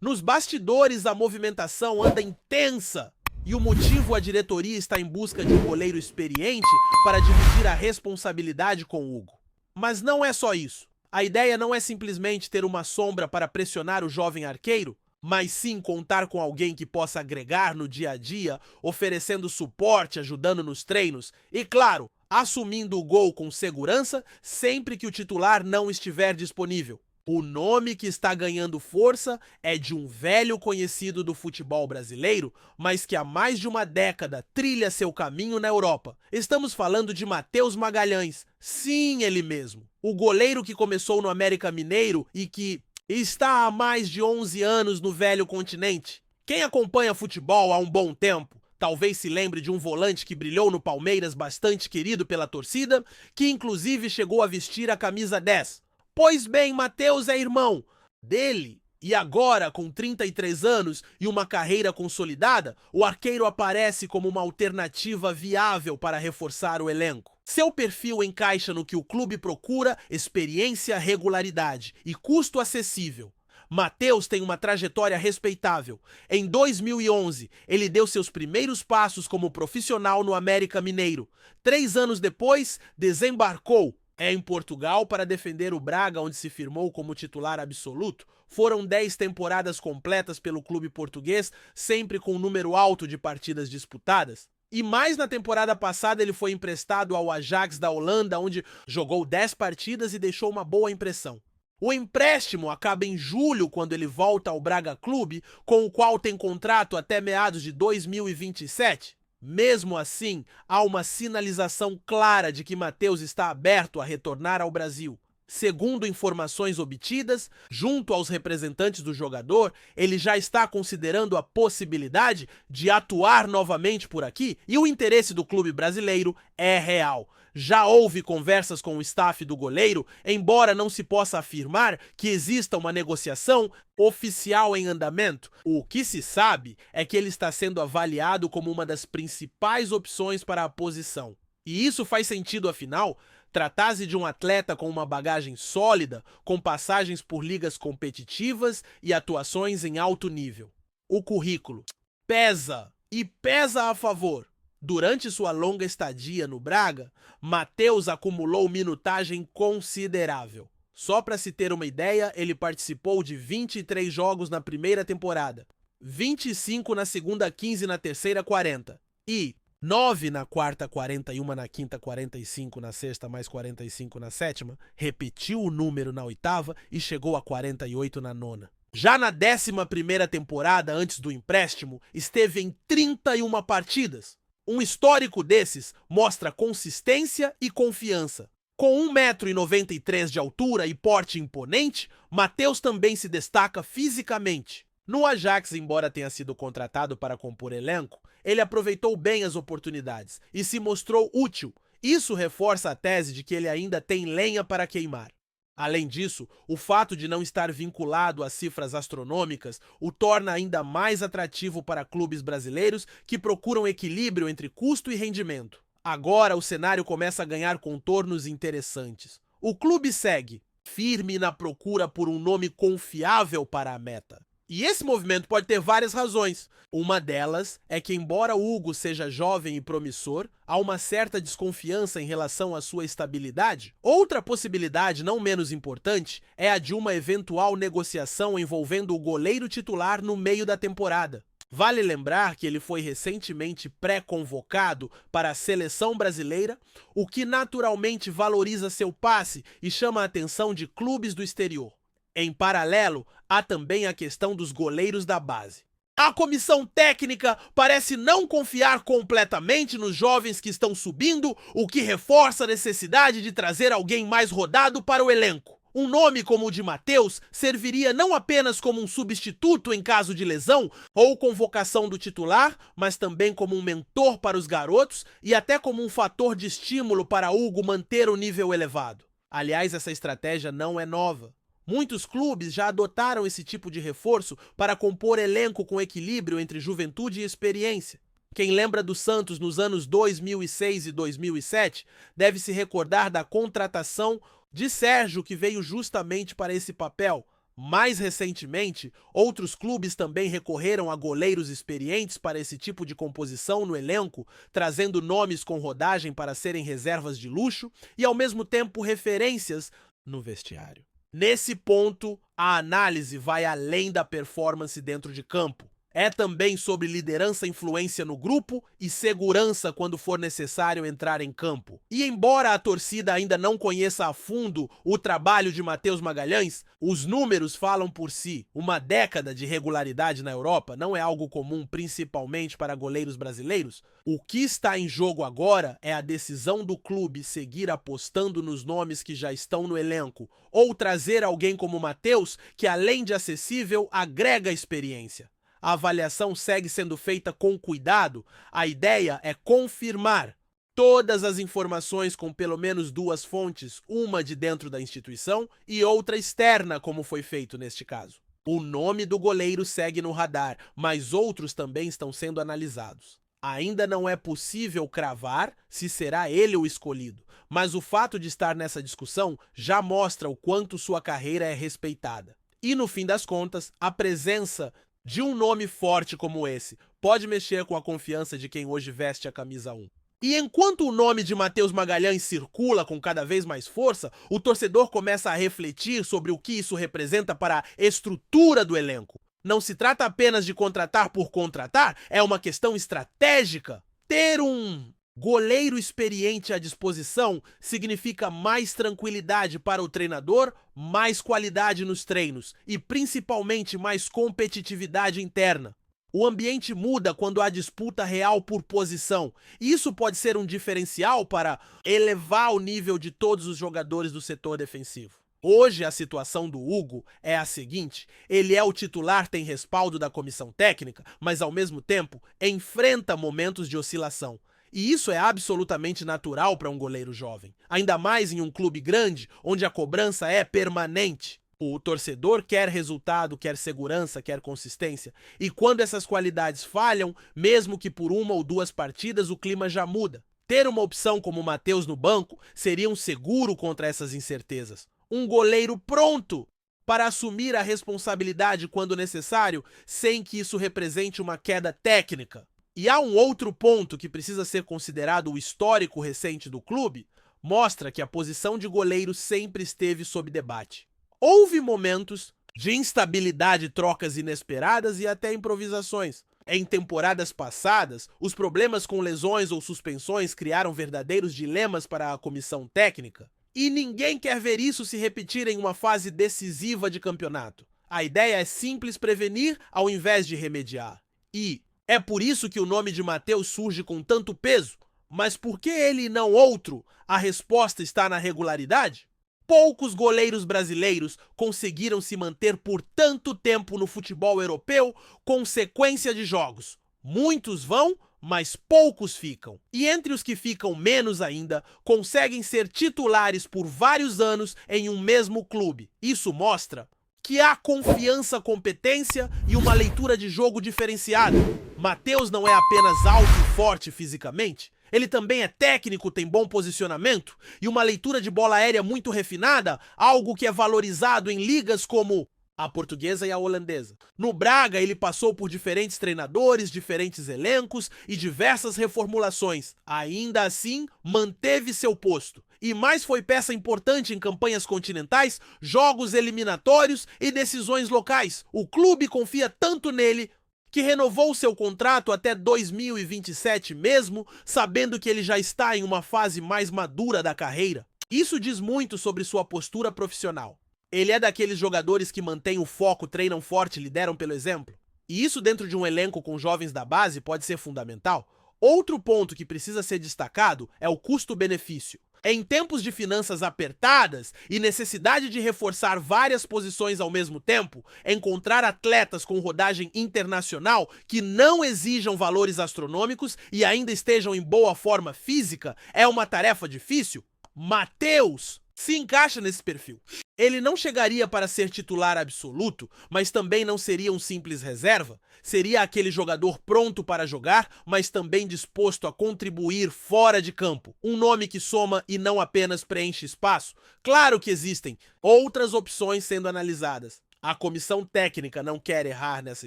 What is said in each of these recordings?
Nos bastidores, a movimentação anda intensa e o motivo, a diretoria está em busca de um goleiro experiente para dividir a responsabilidade com o Hugo. Mas não é só isso. A ideia não é simplesmente ter uma sombra para pressionar o jovem arqueiro, mas sim contar com alguém que possa agregar no dia a dia, oferecendo suporte, ajudando nos treinos e, claro, assumindo o gol com segurança sempre que o titular não estiver disponível. O nome que está ganhando força é de um velho conhecido do futebol brasileiro, mas que há mais de uma década trilha seu caminho na Europa. Estamos falando de Matheus Magalhães. Sim, ele mesmo. O goleiro que começou no América Mineiro e que está há mais de 11 anos no velho continente. Quem acompanha futebol há um bom tempo talvez se lembre de um volante que brilhou no Palmeiras, bastante querido pela torcida, que inclusive chegou a vestir a camisa 10. Pois bem, Matheus é irmão dele, e agora, com 33 anos e uma carreira consolidada, o arqueiro aparece como uma alternativa viável para reforçar o elenco. Seu perfil encaixa no que o clube procura: experiência, regularidade e custo acessível. Matheus tem uma trajetória respeitável. Em 2011, ele deu seus primeiros passos como profissional no América Mineiro. 3 anos depois, desembarcou em Portugal para defender o Braga, onde se firmou como titular absoluto. Foram 10 temporadas completas pelo clube português, sempre com um número alto de partidas disputadas. E mais na temporada passada ele foi emprestado ao Ajax da Holanda, onde jogou 10 partidas e deixou uma boa impressão. O empréstimo acaba em julho, quando ele volta ao Braga Clube, com o qual tem contrato até meados de 2027. Mesmo assim, há uma sinalização clara de que Matheus está aberto a retornar ao Brasil. Segundo informações obtidas, junto aos representantes do jogador, ele já está considerando a possibilidade de atuar novamente por aqui e o interesse do clube brasileiro é real. Já houve conversas com o staff do goleiro, embora não se possa afirmar que exista uma negociação oficial em andamento. O que se sabe é que ele está sendo avaliado como uma das principais opções para a posição. E isso faz sentido, afinal, tratar-se de um atleta com uma bagagem sólida, com passagens por ligas competitivas e atuações em alto nível. O currículo pesa, e pesa a favor. Durante sua longa estadia no Braga, Matheus acumulou minutagem considerável. Só para se ter uma ideia, ele participou de 23 jogos na primeira temporada, 25 na segunda, 15 na terceira, 40 e 9 na quarta, 41 na quinta, 45 na sexta, mais 45 na sétima, repetiu o número na oitava e chegou a 48 na nona. Já na 11ª temporada, antes do empréstimo, esteve em 31 partidas. Um histórico desses mostra consistência e confiança. Com 1,93 m de altura e porte imponente, Matheus também se destaca fisicamente. No Ajax, embora tenha sido contratado para compor elenco, ele aproveitou bem as oportunidades e se mostrou útil. Isso reforça a tese de que ele ainda tem lenha para queimar. Além disso, o fato de não estar vinculado a cifras astronômicas o torna ainda mais atrativo para clubes brasileiros que procuram equilíbrio entre custo e rendimento. Agora o cenário começa a ganhar contornos interessantes. O clube segue firme na procura por um nome confiável para a meta. E esse movimento pode ter várias razões. Uma delas é que, embora o Hugo seja jovem e promissor, há uma certa desconfiança em relação à sua estabilidade. Outra possibilidade, não menos importante, é a de uma eventual negociação envolvendo o goleiro titular no meio da temporada. Vale lembrar que ele foi recentemente pré-convocado para a seleção brasileira, o que naturalmente valoriza seu passe e chama a atenção de clubes do exterior. Em paralelo, há também a questão dos goleiros da base. A comissão técnica parece não confiar completamente nos jovens que estão subindo, o que reforça a necessidade de trazer alguém mais rodado para o elenco. Um nome como o de Matheus serviria não apenas como um substituto em caso de lesão ou convocação do titular, mas também como um mentor para os garotos e até como um fator de estímulo para Hugo manter o nível elevado. Aliás, essa estratégia não é nova. Muitos clubes já adotaram esse tipo de reforço para compor elenco com equilíbrio entre juventude e experiência. Quem lembra do Santos nos anos 2006 e 2007 deve se recordar da contratação de Sérgio, que veio justamente para esse papel. Mais recentemente, outros clubes também recorreram a goleiros experientes para esse tipo de composição no elenco, trazendo nomes com rodagem para serem reservas de luxo e, ao mesmo tempo, referências no vestiário. Nesse ponto, a análise vai além da performance dentro de campo. É também sobre liderança e influência no grupo e segurança quando for necessário entrar em campo. E embora a torcida ainda não conheça a fundo o trabalho de Matheus Magalhães, os números falam por si. Uma década de regularidade na Europa não é algo comum, principalmente para goleiros brasileiros. O que está em jogo agora é a decisão do clube seguir apostando nos nomes que já estão no elenco ou trazer alguém como Matheus, que além de acessível, agrega experiência. A avaliação segue sendo feita com cuidado. A ideia é confirmar todas as informações com pelo menos duas fontes, uma de dentro da instituição e outra externa, como foi feito neste caso. O nome do goleiro segue no radar, mas outros também estão sendo analisados. Ainda não é possível cravar se será ele o escolhido, mas o fato de estar nessa discussão já mostra o quanto sua carreira é respeitada. E no fim das contas, a presença de um nome forte como esse pode mexer com a confiança de quem hoje veste a camisa 1. E enquanto o nome de Matheus Magalhães circula com cada vez mais força, o torcedor começa a refletir sobre o que isso representa para a estrutura do elenco. Não se trata apenas de contratar por contratar, é uma questão estratégica. Ter um goleiro experiente à disposição significa mais tranquilidade para o treinador, mais qualidade nos treinos e principalmente mais competitividade interna. O ambiente muda quando há disputa real por posição, e isso pode ser um diferencial para elevar o nível de todos os jogadores do setor defensivo. Hoje a situação do Hugo é a seguinte: ele é o titular, tem respaldo da comissão técnica, mas ao mesmo tempo enfrenta momentos de oscilação. E isso é absolutamente natural para um goleiro jovem, ainda mais em um clube grande, onde a cobrança é permanente. O torcedor quer resultado, quer segurança, quer consistência. E quando essas qualidades falham, mesmo que por uma ou duas partidas, o clima já muda. Ter uma opção como o Matheus no banco seria um seguro contra essas incertezas. Um goleiro pronto para assumir a responsabilidade quando necessário, sem que isso represente uma queda técnica. E há um outro ponto que precisa ser considerado: o histórico recente do clube mostra que a posição de goleiro sempre esteve sob debate. Houve momentos de instabilidade, trocas inesperadas e até improvisações. Em temporadas passadas, os problemas com lesões ou suspensões criaram verdadeiros dilemas para a comissão técnica. E ninguém quer ver isso se repetir em uma fase decisiva de campeonato. A ideia é simples: prevenir ao invés de remediar. E é por isso que o nome de Matheus surge com tanto peso. Mas por que ele e não outro? A resposta está na regularidade. Poucos goleiros brasileiros conseguiram se manter por tanto tempo no futebol europeu com sequência de jogos. Muitos vão, mas poucos ficam. E entre os que ficam, menos ainda, conseguem ser titulares por vários anos em um mesmo clube. Isso mostra que há confiança, competência e uma leitura de jogo diferenciada. Matheus não é apenas alto e forte fisicamente, ele também é técnico, tem bom posicionamento e uma leitura de bola aérea muito refinada, algo que é valorizado em ligas como a portuguesa e a holandesa. No Braga, ele passou por diferentes treinadores, diferentes elencos e diversas reformulações. Ainda assim, manteve seu posto. E mais, foi peça importante em campanhas continentais, jogos eliminatórios e decisões locais. O clube confia tanto nele que renovou seu contrato até 2027 mesmo, sabendo que ele já está em uma fase mais madura da carreira. Isso diz muito sobre sua postura profissional. Ele é daqueles jogadores que mantêm o foco, treinam forte, lideram pelo exemplo. E isso dentro de um elenco com jovens da base pode ser fundamental. Outro ponto que precisa ser destacado é o custo-benefício. Em tempos de finanças apertadas e necessidade de reforçar várias posições ao mesmo tempo, encontrar atletas com rodagem internacional que não exijam valores astronômicos e ainda estejam em boa forma física é uma tarefa difícil. Matheus se encaixa nesse perfil. Ele não chegaria para ser titular absoluto, mas também não seria um simples reserva. Seria aquele jogador pronto para jogar, mas também disposto a contribuir fora de campo. Um nome que soma e não apenas preenche espaço. Claro que existem outras opções sendo analisadas. A comissão técnica não quer errar nessa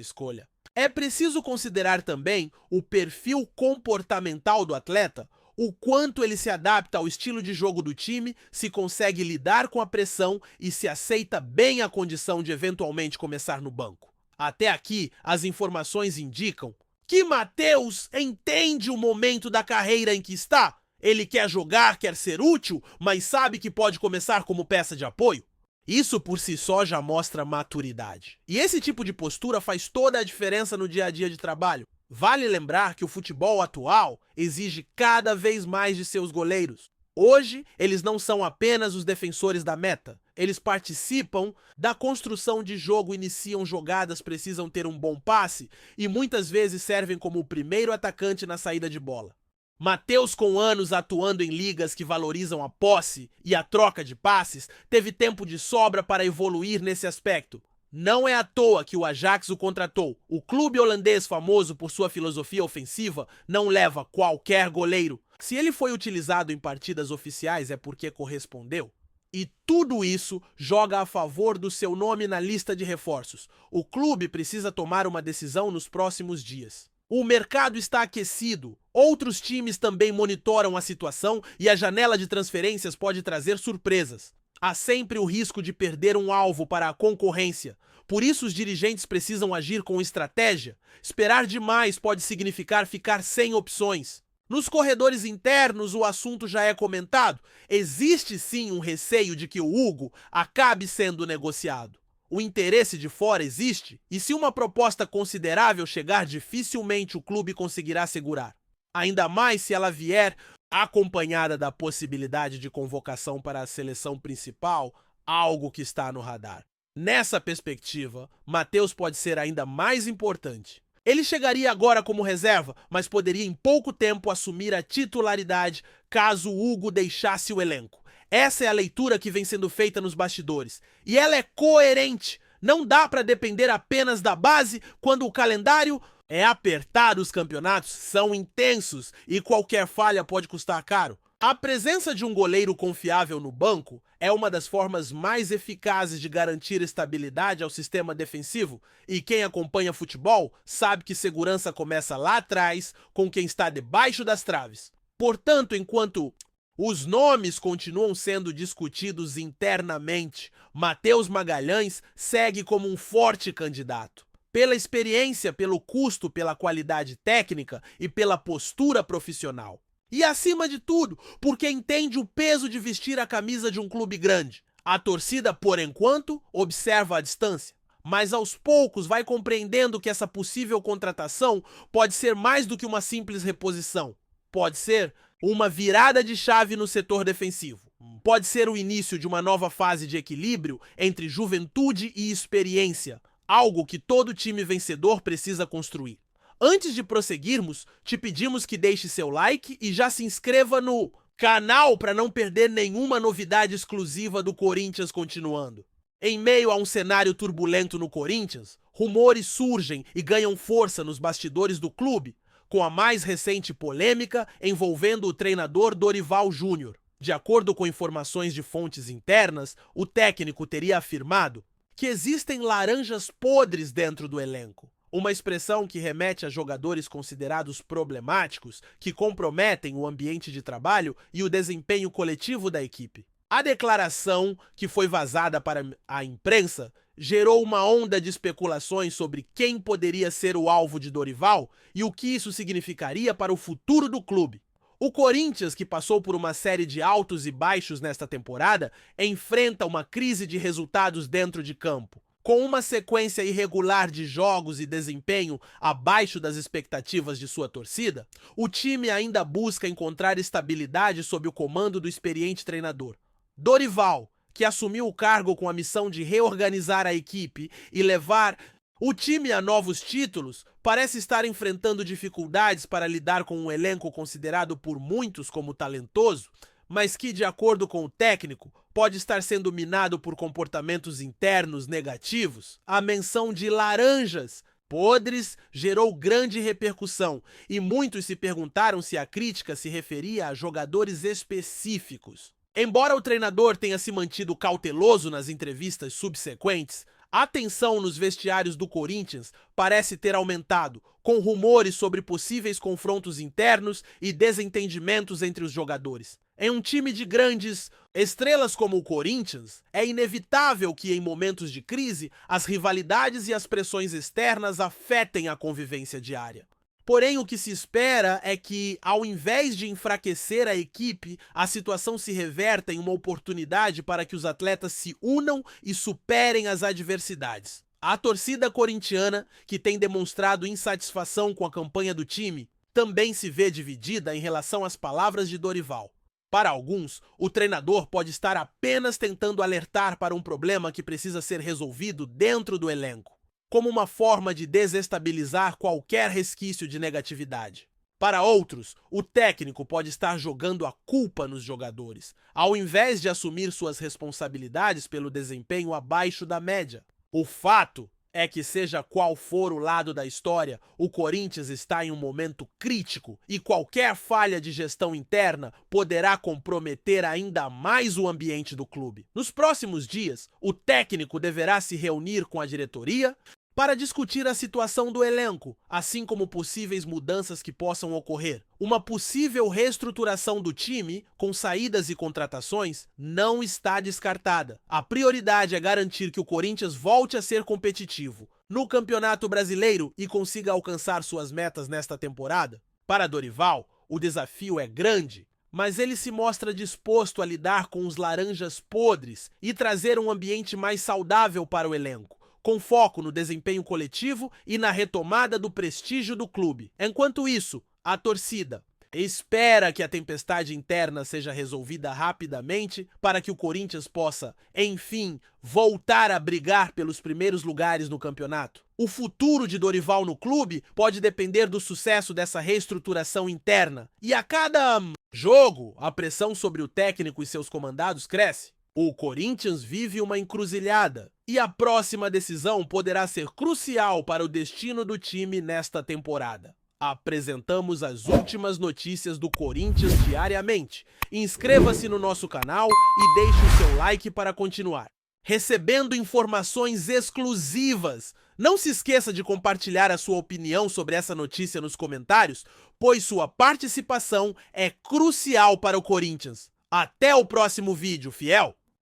escolha. É preciso considerar também o perfil comportamental do atleta, o quanto ele se adapta ao estilo de jogo do time, se consegue lidar com a pressão e se aceita bem a condição de eventualmente começar no banco. Até aqui, as informações indicam que Matheus entende o momento da carreira em que está. Ele quer jogar, quer ser útil, mas sabe que pode começar como peça de apoio. Isso por si só já mostra maturidade. E esse tipo de postura faz toda a diferença no dia a dia de trabalho. Vale lembrar que o futebol atual exige cada vez mais de seus goleiros. Hoje, eles não são apenas os defensores da meta. Eles participam da construção de jogo, iniciam jogadas, precisam ter um bom passe e muitas vezes servem como o primeiro atacante na saída de bola. Matheus, com anos atuando em ligas que valorizam a posse e a troca de passes, teve tempo de sobra para evoluir nesse aspecto. Não é à toa que o Ajax o contratou. O clube holandês, famoso por sua filosofia ofensiva, não leva qualquer goleiro. Se ele foi utilizado em partidas oficiais é porque correspondeu. E tudo isso joga a favor do seu nome na lista de reforços. O clube precisa tomar uma decisão nos próximos dias. O mercado está aquecido, outros times também monitoram a situação e a janela de transferências pode trazer surpresas. Há sempre o risco de perder um alvo para a concorrência. Por isso os dirigentes precisam agir com estratégia. Esperar demais pode significar ficar sem opções. Nos corredores internos o assunto já é comentado. Existe sim um receio de que o Hugo acabe sendo negociado. O interesse de fora existe, e se uma proposta considerável chegar, dificilmente o clube conseguirá segurar. Ainda mais se ela vier acompanhada da possibilidade de convocação para a seleção principal, algo que está no radar. Nessa perspectiva, Matheus pode ser ainda mais importante. Ele chegaria agora como reserva, mas poderia em pouco tempo assumir a titularidade caso o Hugo deixasse o elenco. Essa é a leitura que vem sendo feita nos bastidores. E ela é coerente. Não dá para depender apenas da base quando o calendário é apertado, os campeonatos são intensos e qualquer falha pode custar caro. A presença de um goleiro confiável no banco é uma das formas mais eficazes de garantir estabilidade ao sistema defensivo, e quem acompanha futebol sabe que segurança começa lá atrás, com quem está debaixo das traves. Portanto, enquanto os nomes continuam sendo discutidos internamente, Matheus Magalhães segue como um forte candidato. Pela experiência, pelo custo, pela qualidade técnica e pela postura profissional. E acima de tudo, porque entende o peso de vestir a camisa de um clube grande. A torcida, por enquanto, observa à distância, mas aos poucos vai compreendendo que essa possível contratação pode ser mais do que uma simples reposição. Pode ser uma virada de chave no setor defensivo. Pode ser o início de uma nova fase de equilíbrio entre juventude e experiência, algo que todo time vencedor precisa construir. Antes de prosseguirmos, te pedimos que deixe seu like e já se inscreva no canal para não perder nenhuma novidade exclusiva do Corinthians continuando. Em meio a um cenário turbulento no Corinthians, rumores surgem e ganham força nos bastidores do clube, com a mais recente polêmica envolvendo o treinador Dorival Júnior. De acordo com informações de fontes internas, o técnico teria afirmado que existem laranjas podres dentro do elenco. Uma expressão que remete a jogadores considerados problemáticos, que comprometem o ambiente de trabalho e o desempenho coletivo da equipe. A declaração, que foi vazada para a imprensa, gerou uma onda de especulações sobre quem poderia ser o alvo de Dorival e o que isso significaria para o futuro do clube. O Corinthians, que passou por uma série de altos e baixos nesta temporada, enfrenta uma crise de resultados dentro de campo. Com uma sequência irregular de jogos e desempenho abaixo das expectativas de sua torcida, o time ainda busca encontrar estabilidade sob o comando do experiente treinador. Dorival, que assumiu o cargo com a missão de reorganizar a equipe e levar o time a novos títulos, parece estar enfrentando dificuldades para lidar com um elenco considerado por muitos como talentoso, mas que, de acordo com o técnico, pode estar sendo minado por comportamentos internos negativos. A menção de laranjas podres gerou grande repercussão e muitos se perguntaram se a crítica se referia a jogadores específicos. Embora o treinador tenha se mantido cauteloso nas entrevistas subsequentes, A tensão nos vestiários do Corinthians parece ter aumentado, com rumores sobre possíveis confrontos internos e desentendimentos entre os jogadores. Em um time de grandes estrelas como o Corinthians, é inevitável que em momentos de crise as rivalidades e as pressões externas afetem a convivência diária. Porém, o que se espera é que, ao invés de enfraquecer a equipe, a situação se reverta em uma oportunidade para que os atletas se unam e superem as adversidades. A torcida corintiana, que tem demonstrado insatisfação com a campanha do time, também se vê dividida em relação às palavras de Dorival. Para alguns, o treinador pode estar apenas tentando alertar para um problema que precisa ser resolvido dentro do elenco, como uma forma de desestabilizar qualquer resquício de negatividade. Para outros, o técnico pode estar jogando a culpa nos jogadores, ao invés de assumir suas responsabilidades pelo desempenho abaixo da média. O fato é que, seja qual for o lado da história, o Corinthians está em um momento crítico e qualquer falha de gestão interna poderá comprometer ainda mais o ambiente do clube. Nos próximos dias, o técnico deverá se reunir com a diretoria para discutir a situação do elenco, assim como possíveis mudanças que possam ocorrer. Uma possível reestruturação do time, com saídas e contratações, não está descartada. A prioridade é garantir que o Corinthians volte a ser competitivo no Campeonato Brasileiro e consiga alcançar suas metas nesta temporada. Para Dorival, o desafio é grande, mas ele se mostra disposto a lidar com os laranjas podres e trazer um ambiente mais saudável para o elenco, com foco no desempenho coletivo e na retomada do prestígio do clube. Enquanto isso, a torcida espera que a tempestade interna seja resolvida rapidamente para que o Corinthians possa, enfim, voltar a brigar pelos primeiros lugares no campeonato. O futuro de Dorival no clube pode depender do sucesso dessa reestruturação interna. E a cada jogo, a pressão sobre o técnico e seus comandados cresce. O Corinthians vive uma encruzilhada e a próxima decisão poderá ser crucial para o destino do time nesta temporada. Apresentamos as últimas notícias do Corinthians diariamente. Inscreva-se no nosso canal e deixe o seu like para continuar recebendo informações exclusivas. Não se esqueça de compartilhar a sua opinião sobre essa notícia nos comentários, pois sua participação é crucial para o Corinthians. Até o próximo vídeo, fiel!